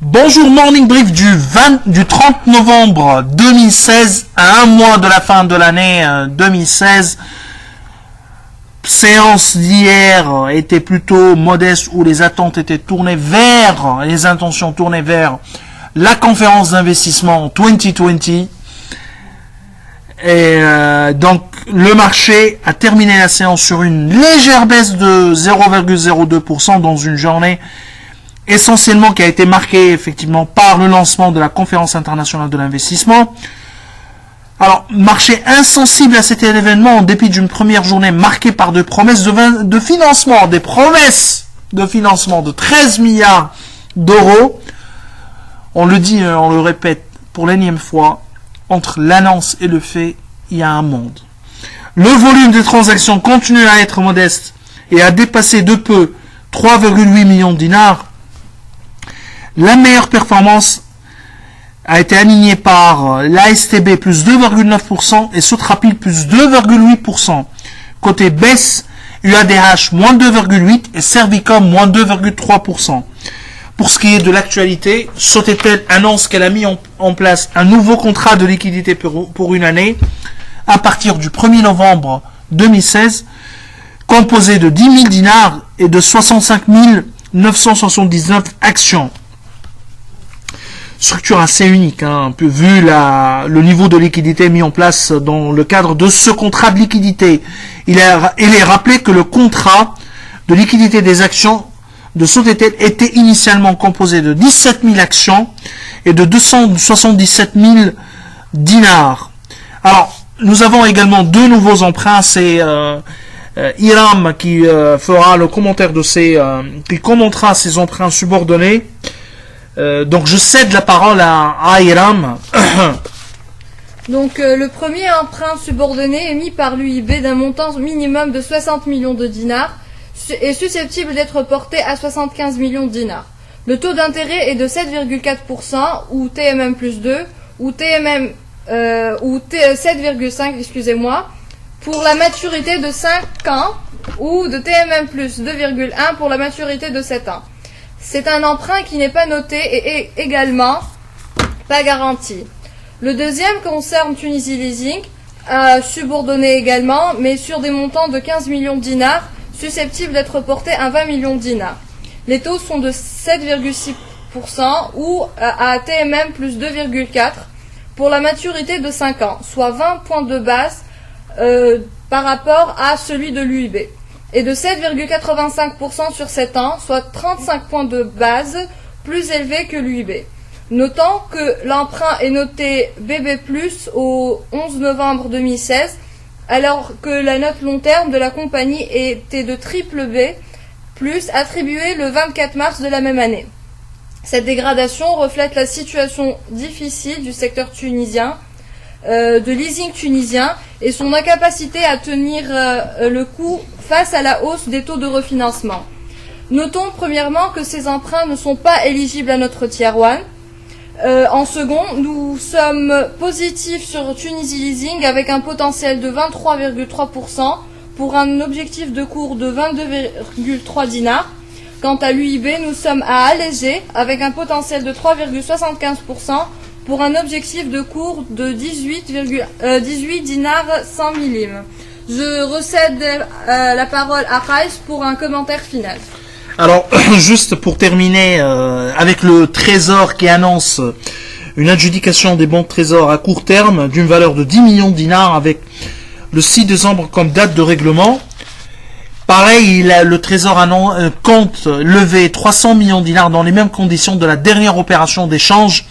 Bonjour Morning Brief du 30 novembre 2016, à un mois de la fin de l'année 2016. Séance d'hier était plutôt modeste où les attentes étaient tournées vers, les intentions tournées vers la conférence d'investissement 2020. Et donc le marché a terminé la séance sur une légère baisse de 0,02% dans une journée essentiellement qui a été marquée effectivement par le lancement de la conférence internationale de l'investissement. Alors, marché insensible à cet événement en dépit d'une première journée marquée par des promesses de financement, des promesses de financement de 13 milliards d'euros. On le dit, on le répète pour l'énième fois, entre l'annonce et le fait, il y a un monde. Le volume des transactions continue à être modeste et a dépassé de peu 3,8 millions de dinars. La meilleure performance a été alignée par l'ASTB plus 2,9% et Sotrapil plus 2,8%. Côté baisse, UADH moins 2,8% et Servicom moins 2,3%. Pour ce qui est de l'actualité, Sotetel annonce qu'elle a mis en place un nouveau contrat de liquidité pour une année à partir du 1er novembre 2016, composé de 10 000 dinars et de 65 979 actions. Structure assez unique, vu le niveau de liquidité mis en place dans le cadre de ce contrat de liquidité. Il est rappelé que le contrat de liquidité des actions de Sotetel était initialement composé de 17 000 actions et de 277 000 dinars. Alors, nous avons également deux nouveaux emprunts, c'est Hiram qui fera le commentaire de qui commentera ces emprunts subordonnés. Donc je cède la parole à Hiram. Donc le premier emprunt subordonné émis par l'UIB d'un montant minimum de 60 millions de dinars est susceptible d'être porté à 75 millions de dinars. Le taux d'intérêt est de 7,4% ou TMM plus 2 ou 7,5 pour la maturité de 5 ans ou de TMM plus 2,1 pour la maturité de 7 ans. C'est un emprunt qui n'est pas noté et également pas garanti. Le deuxième concerne Tunisie Leasing, subordonné également, mais sur des montants de 15 millions de dinars, susceptibles d'être portés à 20 millions de dinars. Les taux sont de 7,6% ou à TMM plus 2,4 pour la maturité de 5 ans, soit 20 points de base par rapport à celui de l'UIB. Et de 7,85% sur 7 ans, soit 35 points de base plus élevés que l'UIB. Notons que l'emprunt est noté BB+, au 11 novembre 2016, alors que la note long terme de la compagnie était de triple B+, attribuée le 24 mars de la même année. Cette dégradation reflète la situation difficile du secteur tunisien, de leasing tunisien, et son incapacité à tenir le coup face à la hausse des taux de refinancement. Notons premièrement que ces emprunts ne sont pas éligibles à notre Tier 1. En second, nous sommes positifs sur Tunisie Leasing avec un potentiel de 23,3% pour un objectif de cours de 22,3 dinars. Quant à l'UIB, nous sommes à alléger avec un potentiel de 3,75% pour un objectif de cours de 18 dinars 100 millim. Je recède la parole à Khaïs pour un commentaire final. Alors, juste pour terminer, avec le Trésor qui annonce une adjudication des bons de Trésor à court terme d'une valeur de 10 millions de dinars avec le 6 décembre comme date de règlement. Pareil, le Trésor compte lever 300 millions de dinars dans les mêmes conditions de la dernière opération d'échange.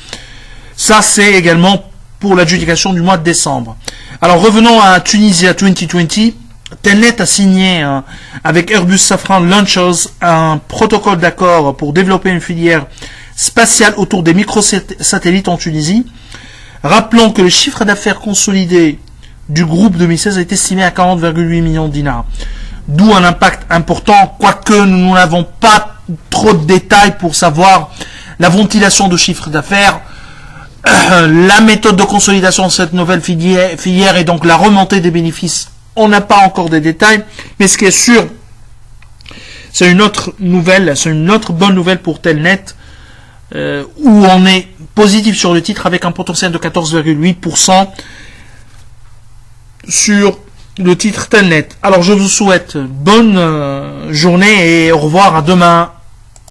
Ça, c'est également pour l'adjudication du mois de décembre. Alors, revenons à Tunisia 2020. Telnet a signé avec Airbus Safran Launchers un protocole d'accord pour développer une filière spatiale autour des microsatellites en Tunisie. Rappelons que le chiffre d'affaires consolidé du groupe 2016 a été estimé à 40,8 millions de dinars. D'où un impact important, quoique nous n'avons pas trop de détails pour savoir la ventilation de chiffre d'affaires, la méthode de consolidation de cette nouvelle filière et donc la remontée des bénéfices. On n'a pas encore des détails, mais ce qui est sûr, c'est une autre bonne nouvelle pour Telnet. où on est positif sur le titre avec un potentiel de 14,8% sur le titre Telnet. Alors je vous souhaite bonne journée et au revoir à demain.